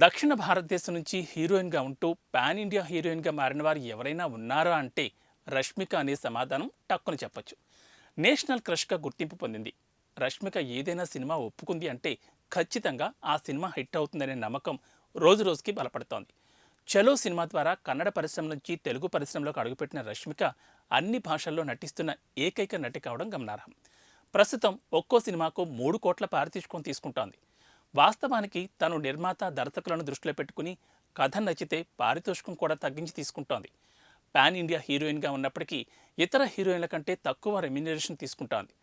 దక్షిణ భారతదేశం నుంచి హీరోయిన్గా ఉంటూ పాన్ ఇండియా హీరోయిన్గా మారిన వారు ఎవరైనా ఉన్నారా అంటే రష్మిక అనే సమాధానం టక్కుని చెప్పొచ్చు. నేషనల్ క్రష్గా గుర్తింపు పొందింది. రష్మిక ఏదైనా సినిమా ఒప్పుకుంది అంటే ఖచ్చితంగా ఆ సినిమా హిట్ అవుతుందనే నమ్మకం రోజురోజుకి బలపడుతోంది. చలో సినిమా ద్వారా కన్నడ పరిశ్రమ నుంచి తెలుగు పరిశ్రమలోకి అడుగుపెట్టిన రష్మిక అన్ని భాషల్లో నటిస్తున్న ఏకైక నటి కావడం గమనార్హం. ప్రస్తుతం ఒక్కో సినిమాకు 3 కోట్ల పారితోషికం తీసుకుంటోంది. వాస్తవానికి తను నిర్మాత దర్శకులను దృష్టిలో పెట్టుకుని కథ నచ్చితే పారితోషికం కూడా తగ్గించి తీసుకుంటోంది. పాన్ ఇండియా హీరోయిన్గా ఉన్నప్పటికీ ఇతర హీరోయిన్ల కంటే తక్కువ రెమ్యునరేషన్ తీసుకుంటోంది.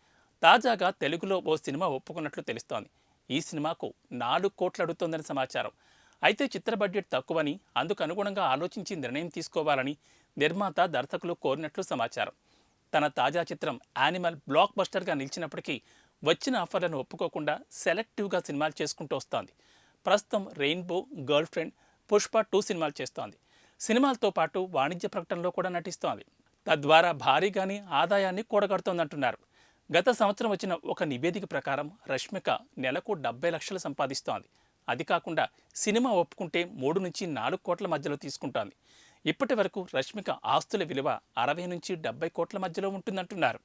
తాజాగా తెలుగులో ఓ సినిమా ఒప్పుకున్నట్లు తెలుస్తోంది. ఈ సినిమాకు 4 కోట్లు అడుగుతోందని సమాచారం. అయితే చిత్ర బడ్జెట్ తక్కువని, అందుకు అనుగుణంగా ఆలోచించి నిర్ణయం తీసుకోవాలని నిర్మాత దర్శకులు కోరినట్లు సమాచారం. తన తాజా చిత్రం యానిమల్ బ్లాక్ బస్టర్గా నిలిచినప్పటికీ వచ్చిన ఆఫర్లను ఒప్పుకోకుండా సెలెక్టివ్గా సినిమాలు చేసుకుంటూ వస్తోంది. ప్రస్తుతం రెయిన్బో, గర్ల్ ఫ్రెండ్, పుష్ప 2 సినిమాలు చేస్తోంది. సినిమాలతో పాటు వాణిజ్య ప్రకటనలో కూడా నటిస్తోంది. తద్వారా భారీగాని ఆదాయాన్ని కూడగడుతోందంటున్నారు. గత సంవత్సరం వచ్చిన ఒక నివేదిక ప్రకారం రష్మిక నెలకు 70 లక్షలు సంపాదిస్తోంది. అది కాకుండా సినిమా ఒప్పుకుంటే 3 నుంచి 4 కోట్ల మధ్యలో తీసుకుంటోంది. ఇప్పటి వరకు రష్మిక ఆస్తుల విలువ 60 నుంచి 70 కోట్ల మధ్యలో ఉంటుందంటున్నారు.